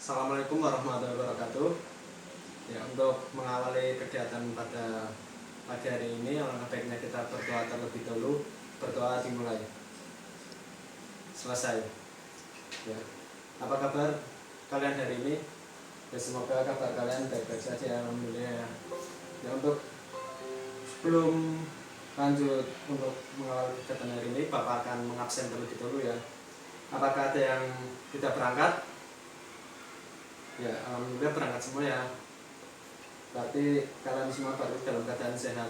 Assalamualaikum warahmatullahi wabarakatuh. Ya, untuk mengawali kegiatan pada pagi hari ini, alangkah baiknya kita berdoa terlebih dahulu. Berdoa dimulai. Selesai. Ya. Apa kabar kalian hari ini? Ya, semoga kabar kalian baik-baik saja. Alhamdulillah. Ya, untuk sebelum lanjut untuk mengawali kegiatan hari ini, Bapak akan mengabsen terlebih dahulu ya. Apakah ada yang tidak berangkat? Ya, alhamdulillah berangkat semua ya. Berarti kalian semua baru dalam keadaan sehat.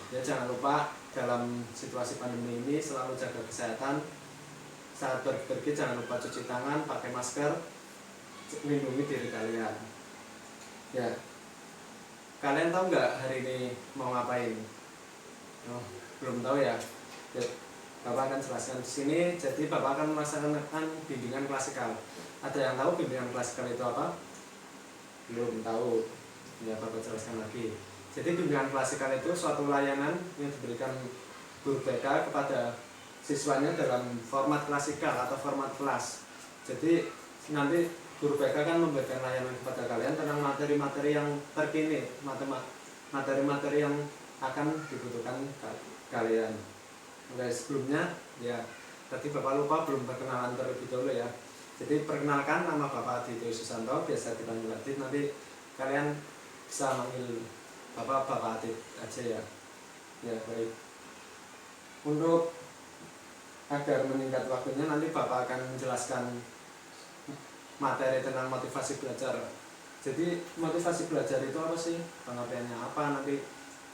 Ya, jangan lupa dalam situasi pandemi ini selalu jaga kesehatan. Saat pergi jangan lupa cuci tangan, pakai masker, lindungi diri kalian. Ya, kalian tahu nggak hari ini mau ngapain? Oh, belum tahu ya. Ya, Bapak akan jelaskan di sini. Jadi Bapak akan melaksanakan bimbingan klasikal. Ada yang tahu bimbingan klasikal itu apa? Belum tahu. Ya, Bapak jelaskan lagi. Jadi bimbingan klasikal itu suatu layanan yang diberikan guru BK kepada siswanya dalam format klasikal atau format kelas. Jadi nanti guru BK kan memberikan layanan kepada kalian tentang materi-materi yang terkini, materi-materi yang akan dibutuhkan kalian. Oke, sebelumnya ya tadi Bapak lupa belum perkenalan terlebih dahulu ya. Jadi perkenalkan, nama Bapak Adityo Susanto, biasa dipanggil Adit. Nanti kalian bisa manggil Bapak Adit aja ya. Ya, baik. Untuk agar meningkat waktunya, nanti Bapak akan menjelaskan materi tentang motivasi belajar. Jadi motivasi belajar itu apa sih? Pengertiannya apa? Nanti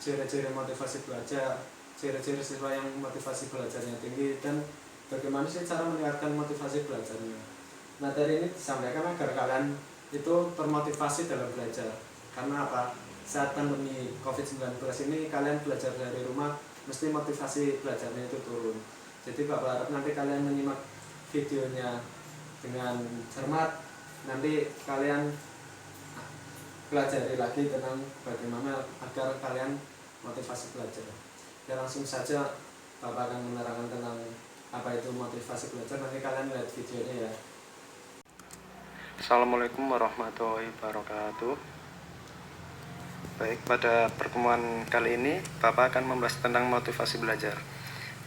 ciri-ciri motivasi belajar, ciri-ciri siswa yang motivasi belajarnya tinggi, dan bagaimana sih cara meningkatkan motivasi belajarnya. Materi ini disampaikan agar kalian itu termotivasi dalam belajar. Karena apa? Saat pandemi COVID-19 ini kalian belajar dari rumah, mesti motivasi belajarnya itu turun. Jadi Bapak harap nanti kalian menyimak videonya dengan cermat. Nanti kalian pelajari lagi tentang bagaimana agar kalian motivasi belajar. Ya, langsung saja Bapak akan menerangkan tentang apa itu motivasi belajar. Nanti kalian lihat videonya ya. Assalamualaikum warahmatullahi wabarakatuh. Baik, pada pertemuan kali ini Bapak akan membahas tentang motivasi belajar.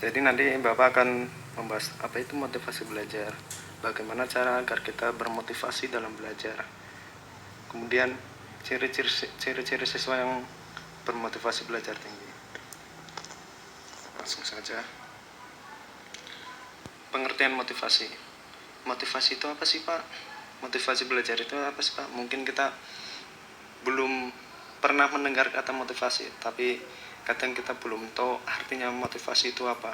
Jadi nanti Bapak akan membahas apa itu motivasi belajar, bagaimana cara agar kita bermotivasi dalam belajar. Kemudian ciri-ciri siswa yang bermotivasi belajar tinggi. Langsung saja. Pengertian motivasi. Motivasi itu apa sih, Pak? Motivasi belajar itu apa sih, Pak? Mungkin kita belum pernah mendengar kata motivasi, tapi kadang kita belum tahu artinya motivasi itu apa.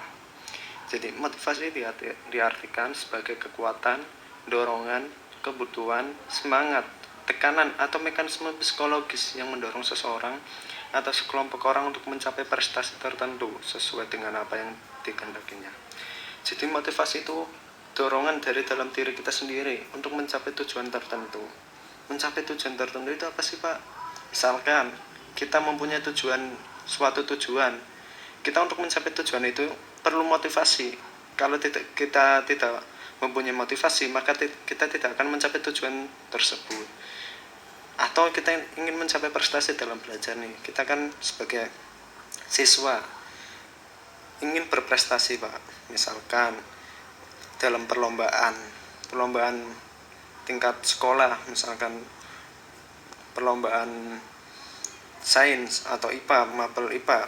Jadi motivasi diartikan sebagai kekuatan, dorongan, kebutuhan, semangat, tekanan atau mekanisme psikologis yang mendorong seseorang atau sekelompok orang untuk mencapai prestasi tertentu sesuai dengan apa yang dikehendakinya. Jadi motivasi itu dorongan dari dalam diri kita sendiri untuk mencapai tujuan tertentu. Mencapai tujuan tertentu itu apa sih, Pak? Misalkan kita mempunyai suatu tujuan, kita untuk mencapai tujuan itu perlu motivasi. Kalau kita tidak mempunyai motivasi, maka kita tidak akan mencapai tujuan tersebut. Atau kita ingin mencapai prestasi dalam belajar nih, kita kan sebagai siswa ingin berprestasi, Pak. Misalkan dalam perlombaan tingkat sekolah, misalkan perlombaan sains atau IPA, mapel IPA,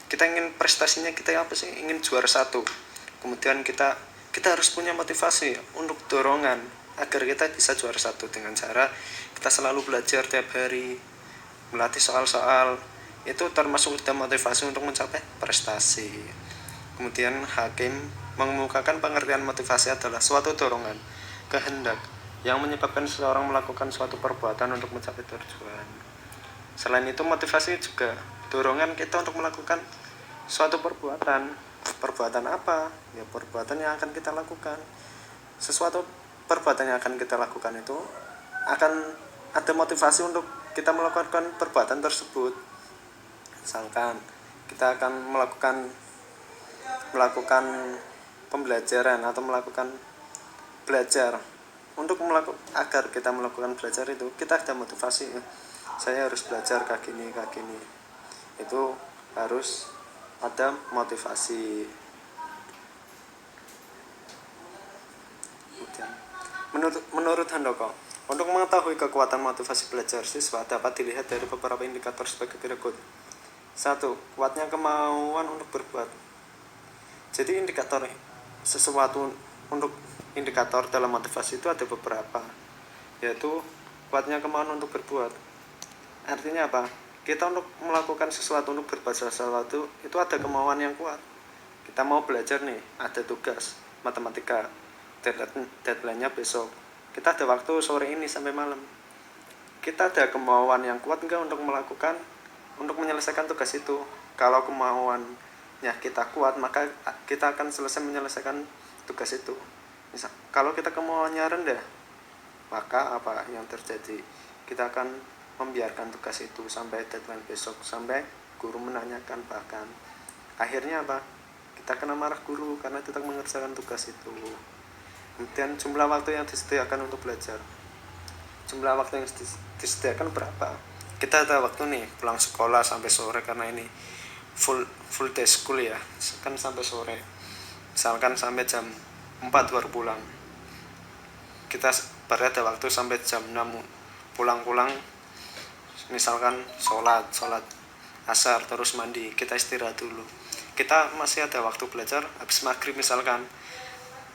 kita ingin prestasinya kita apa sih? Ingin juara 1. Kemudian kita harus punya motivasi untuk dorongan agar kita bisa juara 1 dengan cara kita selalu belajar tiap hari, melatih soal-soal. Itu termasuk motivasi untuk mencapai prestasi. Kemudian Hakim mengemukakan pengertian motivasi adalah suatu dorongan, kehendak yang menyebabkan seseorang melakukan suatu perbuatan untuk mencapai tujuan. Selain itu, motivasi juga dorongan kita untuk melakukan suatu perbuatan. Perbuatan apa? Ya, perbuatan yang akan kita lakukan. Sesuatu perbuatan yang akan kita lakukan itu akan ada motivasi untuk kita melakukan perbuatan tersebut. Misalkan kita akan melakukan pembelajaran atau melakukan belajar agar kita melakukan belajar itu kita ada motivasi. Saya harus belajar kayak gini, itu harus ada motivasi. Menurut Handoko, untuk mengetahui kekuatan motivasi belajar siswa dapat dilihat dari beberapa indikator sebagai berikut. 1. Kuatnya kemauan untuk berbuat. Jadi indikator dalam motivasi itu ada beberapa, yaitu kuatnya kemauan untuk berbuat. Artinya apa? Kita untuk melakukan sesuatu, untuk berbuat sesuatu itu ada kemauan yang kuat. Kita mau belajar nih, ada tugas matematika, deadline-nya besok, kita ada waktu sore ini sampai malam. Kita ada kemauan yang kuat enggak untuk menyelesaikan tugas itu? Kalau kemauannya kita kuat, maka kita akan selesai menyelesaikan tugas itu. Kalau kita kemauannya rendah, maka apa yang terjadi? Kita akan membiarkan tugas itu sampai deadline besok, sampai guru menanyakan, bahkan akhirnya apa? Kita kena marah guru karena tidak mengerjakan tugas itu. Kemudian jumlah waktu yang disediakan untuk belajar. Jumlah waktu yang disediakan berapa? Kita ada waktu nih pulang sekolah sampai sore, karena ini full day school ya, kan sampai sore. Misalkan sampai jam 4 baru pulang. Kita baru ada waktu sampai jam 6 pulang, misalkan sholat asar, terus mandi, kita istirahat dulu. Kita masih ada waktu belajar habis maghrib misalkan.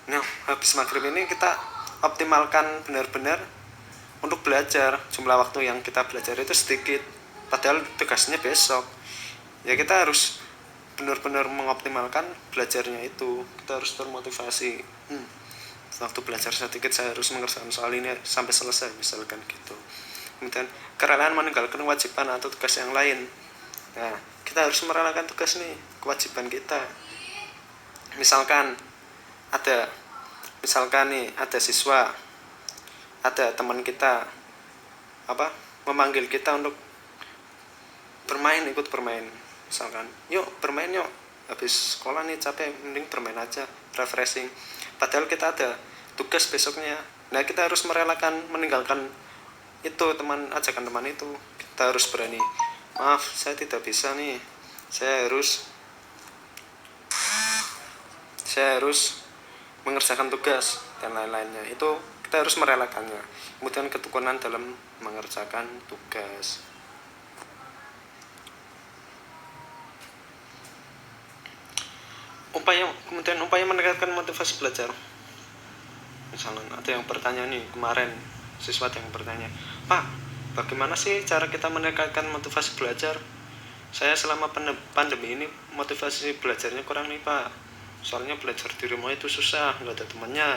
Nah, habis maghrib ini kita optimalkan benar-benar untuk belajar. Jumlah waktu yang kita belajar itu sedikit, padahal tugasnya besok. Ya kita harus benar-benar mengoptimalkan belajarnya itu. Kita harus termotivasi. Waktu belajar sedikit, saya harus mengerjakan soal ini sampai selesai, misalkan gitu. Kemudian kerelaan meninggalkan kewajiban atau tugas yang lain. Nah, kita harus merelakan tugas nih, kewajiban kita. Misalkan ada siswa, ada teman kita memanggil kita untuk ikut bermain, misalkan yuk bermain yuk, habis sekolah nih capek, mending bermain aja, refreshing, padahal kita ada tugas besoknya. Nah, kita harus merelakan meninggalkan itu, ajakan teman itu. Kita harus berani, maaf saya tidak bisa nih, saya harus mengerjakan tugas dan lain-lainnya. Itu kita harus merelakannya. Kemudian ketekunan dalam mengerjakan tugas. Kemudian upaya meningkatkan motivasi belajar. Misalnya ada yang bertanya nih, kemarin siswa yang bertanya, Pak, bagaimana sih cara kita meningkatkan motivasi belajar? Saya selama pandemi ini motivasi belajarnya kurang nih Pak, soalnya belajar di rumah itu susah, nggak ada temannya,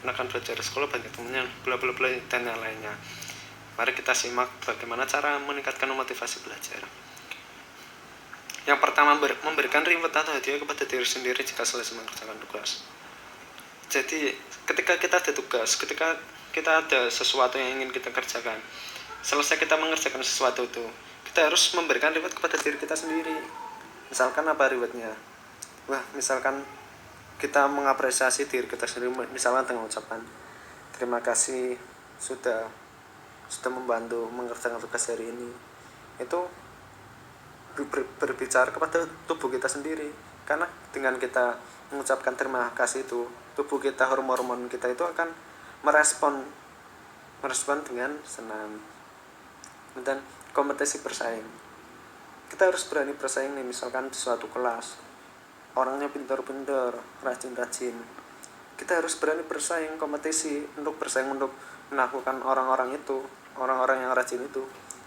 akan belajar di sekolah banyak temannya, bla bla bla dan yang lainnya. Mari kita simak bagaimana cara meningkatkan motivasi belajar. Yang pertama, memberikan reward atau hadiah kepada diri sendiri jika selesai mengerjakan tugas. Jadi ketika kita ada tugas, ketika kita ada sesuatu yang ingin kita kerjakan, selesai kita mengerjakan sesuatu itu, kita harus memberikan reward kepada diri kita sendiri. Misalkan apa rewardnya? Misalkan kita mengapresiasi diri kita sendiri, misalkan dengan ucapan terima kasih sudah membantu mengerjakan tugas hari ini. Itu berbicara kepada tubuh kita sendiri, karena dengan kita mengucapkan terima kasih itu, tubuh kita, hormon kita itu akan merespon dengan senang. Dan kompetisi bersaing, kita harus berani bersaing nih. Misalkan di suatu kelas orangnya pintar-pintar, rajin-rajin, kita harus berani bersaing, kompetisi untuk menaklukkan orang-orang yang rajin itu.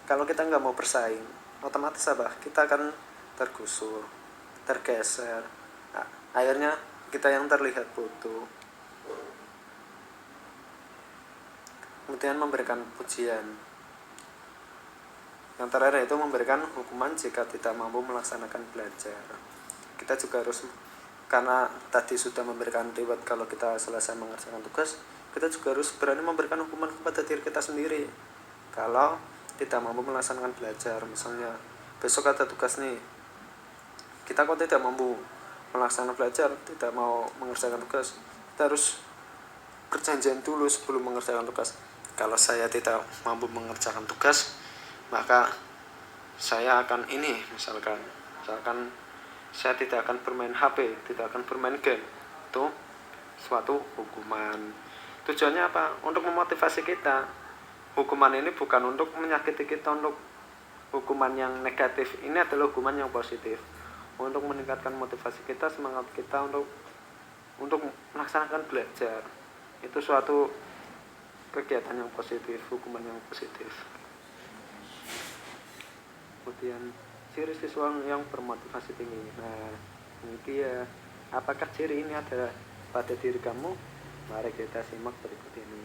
Kalau kita nggak mau bersaing, otomatis kita akan tergusur, tergeser. Nah, akhirnya kita yang terlihat bodoh. Kemudian memberikan pujian. Yang terakhir itu memberikan hukuman jika tidak mampu melaksanakan belajar. Kita juga harus, karena tadi sudah memberikan reward kalau kita selesai mengerjakan tugas, kita juga harus berani memberikan hukuman kepada diri kita sendiri kalau tidak mampu melaksanakan belajar. Misalnya besok ada tugas nih, kita kok tidak mampu melaksanakan belajar, tidak mau mengerjakan tugas, kita harus perjanjian dulu sebelum mengerjakan tugas. Kalau saya tidak mampu mengerjakan tugas, maka saya akan misalkan saya tidak akan bermain HP, tidak akan bermain game. Itu suatu hukuman. Tujuannya apa? Untuk memotivasi kita. Hukuman ini bukan untuk menyakiti kita, untuk hukuman yang negatif. Ini adalah hukuman yang positif, untuk meningkatkan motivasi kita, semangat kita untuk melaksanakan belajar. Itu suatu kegiatan yang positif, hukuman yang positif. Kemudian ciri siswa yang bermotivasi tinggi. Nah, ini dia. Apakah ciri ini ada pada diri kamu? Mari kita simak berikut ini.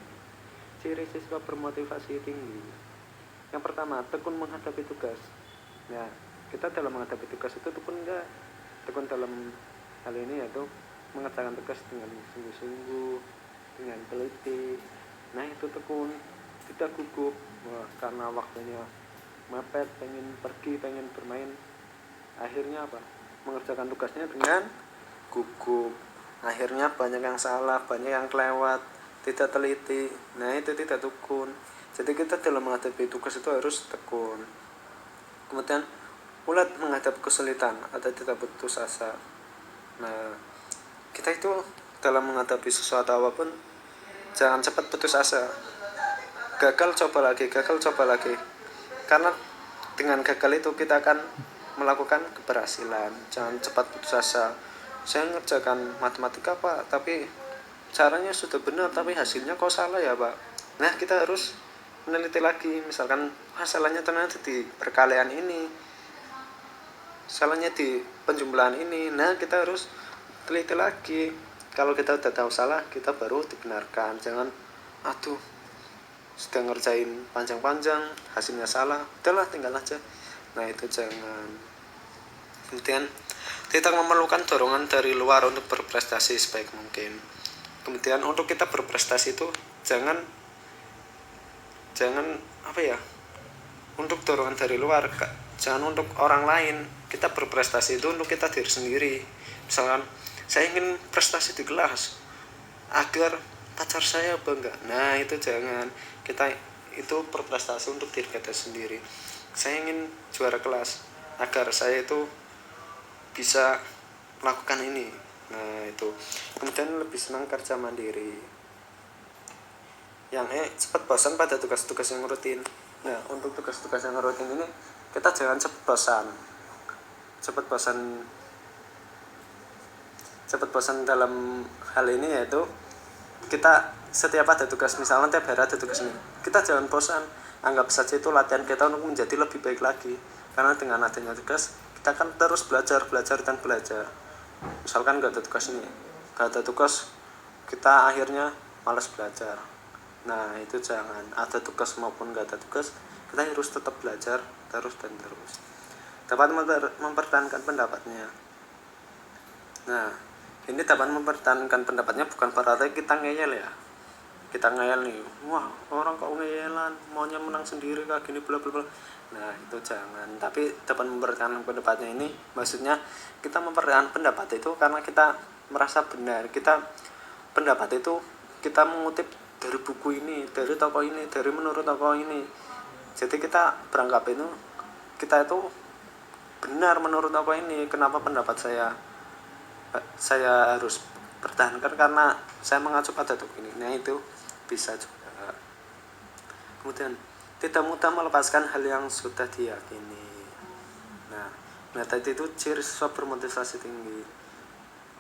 Ciri siswa bermotivasi tinggi. Yang pertama, tekun menghadapi tugas. Nah, kita dalam menghadapi tugas itu tekun enggak? Tekun dalam hal ini yaitu mengerjakan tugas dengan sungguh-sungguh, dengan teliti. Nah, itu tekun, tidak gugup. Wah, karena waktunya mepet, pengen pergi, pengen bermain, akhirnya apa? Mengerjakan tugasnya dengan gugup. Akhirnya banyak yang salah, banyak yang kelewat, tidak teliti. Nah, itu tidak tekun. Jadi kita dalam menghadapi tugas itu harus tekun. Kemudian ulat menghadapi kesulitan atau tidak putus asa. Nah, kita itu dalam menghadapi sesuatu apapun jangan cepat putus asa. Gagal coba lagi, karena dengan gagal itu kita akan melakukan keberhasilan. Jangan cepat putus asa. Saya ngerjakan matematika Pak, tapi caranya sudah benar tapi hasilnya kok salah ya Pak. Nah, kita harus meneliti lagi. Misalkan salahnya ternyata di perkalian ini, salahnya di penjumlahan ini. Nah, kita harus teliti lagi. Kalau kita udah tahu salah, kita baru dibenarkan. Jangan sudah ngerjain panjang-panjang, hasilnya salah, udahlah tinggal aja. Nah, itu jangan. Kemudian tidak memerlukan dorongan dari luar untuk berprestasi sebaik mungkin. Kemudian untuk kita berprestasi itu jangan untuk dorongan dari luar, jangan untuk orang lain. Kita berprestasi itu untuk kita diri sendiri. Misalkan saya ingin prestasi di kelas agar pacar saya bangga. Nah, itu jangan. Kita itu berprestasi untuk diri kita sendiri. Saya ingin juara kelas agar saya itu bisa melakukan ini. Nah, itu. Kemudian lebih senang kerja mandiri. Yang cepat bosan pada tugas-tugas yang rutin. Nah, untuk tugas-tugas yang rutin ini kita jangan cepat bosan dalam hal ini, yaitu kita setiap ada tugas, misalnya tiap hari ada tugas ini, kita jangan bosan. Anggap saja itu latihan kita untuk menjadi lebih baik lagi. Karena dengan adanya tugas, kita akan terus belajar. Misalkan gak ada tugas, kita akhirnya malas belajar. Nah, itu jangan. Ada tugas maupun gak ada tugas, kita harus tetap belajar terus. Dapat mempertahankan pendapatnya. Nah, ini dapat mempertahankan pendapatnya bukan berarti kita ngeyel ya. Kita ngeyel nih, wah orang kok ngeyelan, maunya menang sendiri kayak gini bla bla bla. Nah, itu jangan. Tapi dapat mempertahankan pendapatnya ini maksudnya kita mempertahankan pendapat itu karena kita merasa benar. Pendapat itu kita mengutip dari buku ini, dari tokoh ini, dari menurut tokoh ini. Jadi kita beranggapan itu kita itu benar menurut tokoh ini. Kenapa pendapat saya harus pertahankan karena saya mengacu pada tokoh ini. Nah, itu bisa juga. Kemudian tidak mudah melepaskan hal yang sudah diyakini. Nah, tadi itu ciri siswa bermotivasi tinggi.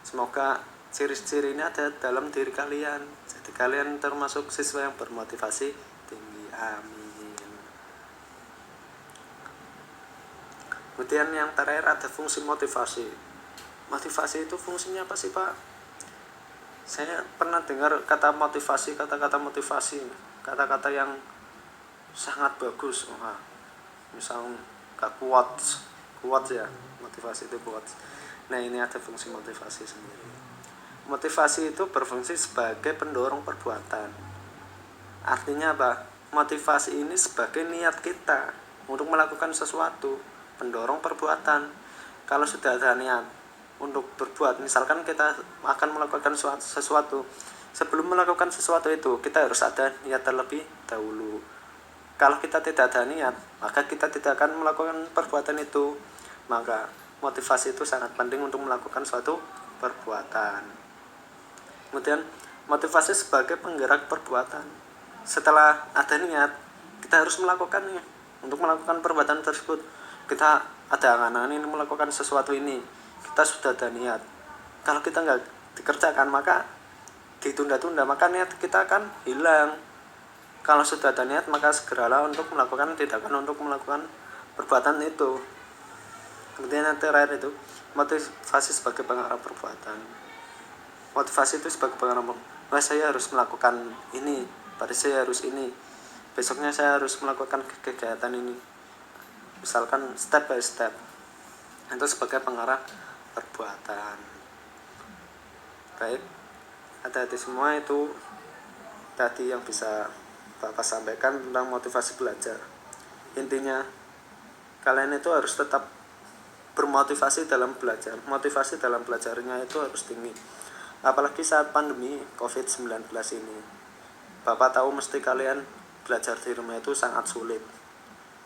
Semoga ciri-ciri ini ada dalam diri kalian. Jadi kalian termasuk siswa yang bermotivasi tinggi. Amin. Kemudian yang terakhir ada fungsi motivasi. Motivasi itu fungsinya apa sih Pak? Saya pernah dengar kata-kata motivasi, kata-kata yang sangat bagus. Wah, misal kuat ya, motivasi itu kuat. Nah, ini ada fungsi motivasi sendiri. Motivasi itu berfungsi sebagai pendorong perbuatan. Artinya apa? Motivasi ini sebagai niat kita untuk melakukan sesuatu, pendorong perbuatan. Kalau sudah ada niat untuk berbuat, misalkan kita akan melakukan sesuatu, sebelum melakukan sesuatu itu kita harus ada niat terlebih dahulu. Kalau kita tidak ada niat, maka kita tidak akan melakukan perbuatan itu. Maka motivasi itu sangat penting untuk melakukan suatu perbuatan. Kemudian motivasi sebagai penggerak perbuatan. Setelah ada niat, kita harus melakukannya. Untuk melakukan perbuatan tersebut, kita ada angan-angan ini melakukan sesuatu ini, kita sudah ada niat. Kalau kita nggak dikerjakan, maka ditunda-tunda, maka niat kita akan hilang. Kalau sudah ada niat, maka segeralah untuk melakukan tindakan untuk melakukan perbuatan itu. Kemudian yang terakhir itu motivasi sebagai pengarah perbuatan. Motivasi itu sebagai pengarah, wah saya harus melakukan ini, pada saya harus ini, besoknya saya harus melakukan kegiatan ini, misalkan step by step. Itu sebagai pengarah perbuatan. Baik, hati-hati semua, itu tadi yang bisa Bapak sampaikan tentang motivasi belajar. Intinya kalian itu harus tetap bermotivasi dalam belajar. Motivasi dalam belajarnya itu harus tinggi. Apalagi saat pandemi COVID-19 ini. Bapak tahu mesti kalian belajar di rumah itu sangat sulit,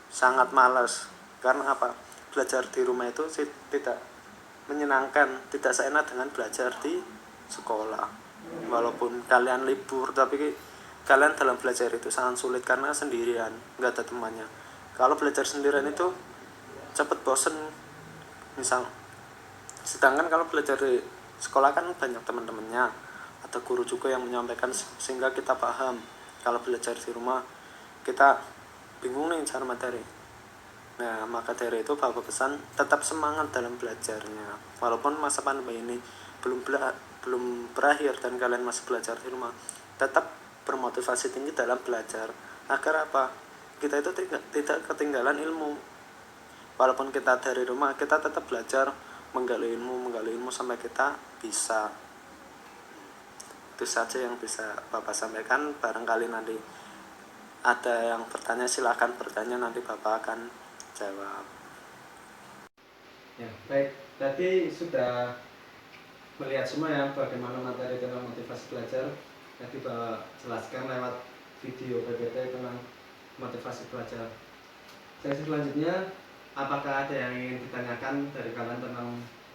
sangat malas. Karena apa? Belajar di rumah itu tidak menyenangkan, tidak seenak dengan belajar di sekolah. Walaupun kalian libur, tapi kalian dalam belajar itu sangat sulit karena sendirian, nggak ada temannya. Kalau belajar sendirian itu cepet bosen, misal. Sedangkan kalau belajar di sekolah kan banyak teman-temannya, ada guru juga yang menyampaikan sehingga kita paham. Kalau belajar di rumah kita bingung nih cara materi. Nah, maka dari itu Bapak pesan tetap semangat dalam belajarnya. Walaupun masa pandemi ini belum berakhir dan kalian masih belajar di rumah, tetap bermotivasi tinggi dalam belajar. Agar apa? Kita itu tidak ketinggalan ilmu. Walaupun kita dari rumah, kita tetap belajar, menggali ilmu sampai kita bisa. Itu saja yang bisa Bapak sampaikan. Barangkali nanti ada yang bertanya, silakan bertanya, nanti Bapak akan jawab. Ya, baik. Tadi sudah melihat semua ya bagaimana materi tentang motivasi belajar. Tadi Bapak jelaskan lewat video PPT tentang motivasi belajar. Sesi selanjutnya, apakah ada yang ingin ditanyakan dari kalian tentang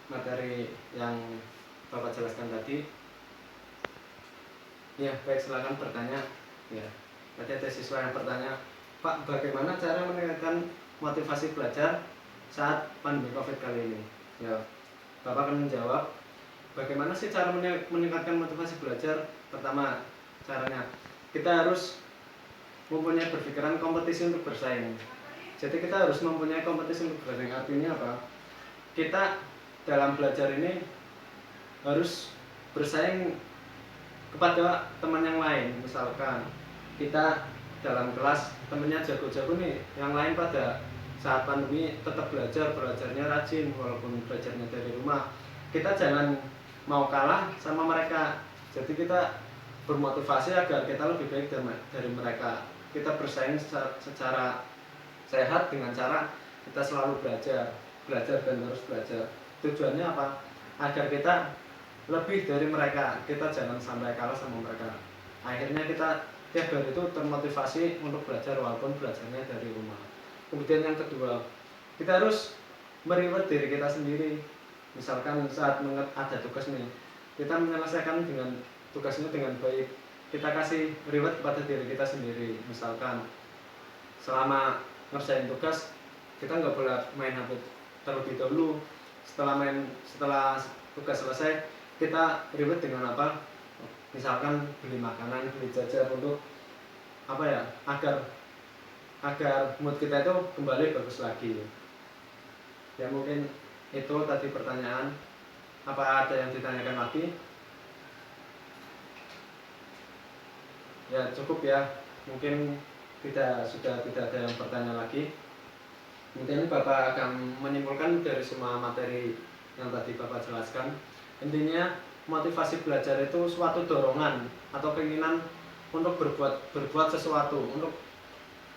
materi yang Bapak jelaskan tadi? Ya, baik, silakan bertanya. Ya, tadi ada siswa yang bertanya, Pak, bagaimana cara meningkatkan motivasi belajar saat pandemi COVID kali ini? Ya, Bapak akan menjawab, bagaimana sih cara meningkatkan motivasi belajar? Pertama, caranya kita harus mempunyai berpikiran kompetisi untuk bersaing. Jadi kita harus mempunyai kompetisi untuk bersaing. Artinya apa? Kita dalam belajar ini harus bersaing kepada teman yang lain. Misalkan kita dalam kelas temennya jago-jago nih, yang lain pada saat pandemi tetap belajarnya rajin walaupun belajarnya dari rumah. Kita jangan mau kalah sama mereka. Jadi kita bermotivasi agar kita lebih baik dari mereka. Kita bersaing secara sehat dengan cara kita selalu belajar dan terus belajar. Tujuannya apa? Agar kita lebih dari mereka. Kita jangan sampai kalah sama mereka. Akhirnya kita tiap hari itu termotivasi untuk belajar walaupun belajarnya dari rumah. Kemudian yang kedua, kita harus mereward diri kita sendiri. Misalkan saat ada tugas nih, kita menyelesaikan tugasnya dengan baik. Kita kasih reward kepada diri kita sendiri. Misalkan selama ngerjain tugas, kita nggak boleh main HP terlebih dahulu. Setelah tugas selesai, kita reward dengan apa? Misalkan beli makanan, beli jajan untuk apa ya? Agar mood kita itu kembali bagus lagi. Ya, mungkin itu tadi pertanyaan. Apa ada yang ditanyakan lagi? Ya, cukup ya. Mungkin sudah tidak ada yang bertanya lagi. Mungkin Bapak akan menyimpulkan dari semua materi yang tadi Bapak jelaskan. Intinya motivasi belajar itu suatu dorongan atau keinginan untuk berbuat sesuatu, untuk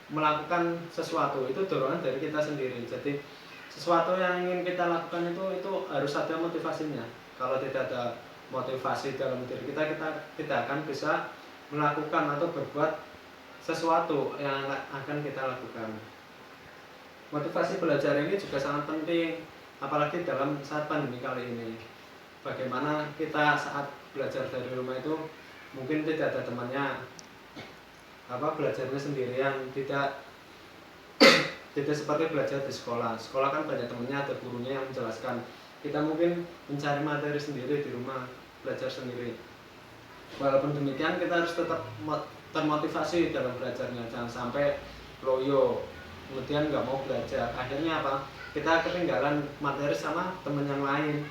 melakukan sesuatu. Itu dorongan dari kita sendiri. Jadi sesuatu yang ingin kita lakukan itu harus ada motivasinya. Kalau tidak ada motivasi dalam diri kita, kita akan bisa melakukan atau berbuat sesuatu yang akan kita lakukan. Motivasi belajar ini juga sangat penting, apalagi dalam saat pandemi kali ini. Bagaimana kita saat belajar dari rumah itu mungkin tidak ada temannya, belajarnya sendirian, tidak seperti belajar di sekolah. Sekolah kan banyak temannya, ada gurunya yang menjelaskan. Kita mungkin mencari materi sendiri di rumah, belajar sendiri. Walaupun demikian kita harus tetap termotivasi dalam belajarnya, jangan sampai loyo kemudian nggak mau belajar. Akhirnya apa? Kita ketinggalan materi sama teman yang lain.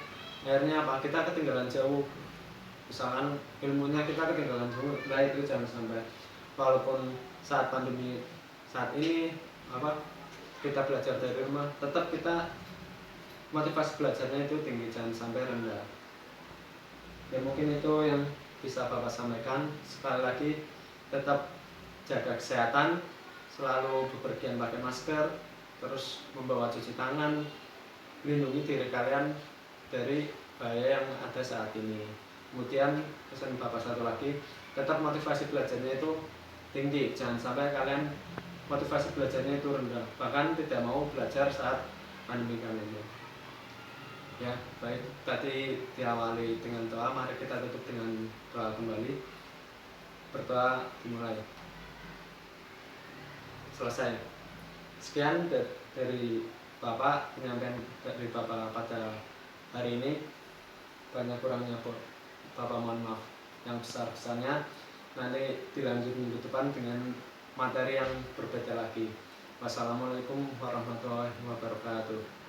Akhirnya apa? Kita ketinggalan jauh. Misalkan ilmunya kita ketinggalan jauh, nah itu jangan sampai. Walaupun saat pandemi saat ini kita belajar dari rumah, tetap kita motivasi belajarnya itu tinggi, jangan sampai rendah. Ya mungkin itu yang bisa Bapak sampaikan. Sekali lagi, tetap jaga kesehatan, selalu bepergian pakai masker, terus membawa cuci tangan, lindungi diri kalian dari bahaya yang ada saat ini. Kemudian pesan Bapak satu lagi, tetap motivasi belajarnya itu tinggi, jangan sampai kalian motivasi belajarnya itu rendah, bahkan tidak mau belajar saat pandemi kali ini. Ya, baik, tadi diawali dengan doa, mari kita tutup dengan doa kembali. Berdoa dimulai. Selesai. Sekian dari Bapak, penyampaian dari Bapak pada hari ini. Banyak kurangnya Bapak mohon maaf. Yang besar-besarnya nanti dilanjut minggu depan dengan materi yang berbeda lagi. Wassalamualaikum warahmatullahi wabarakatuh.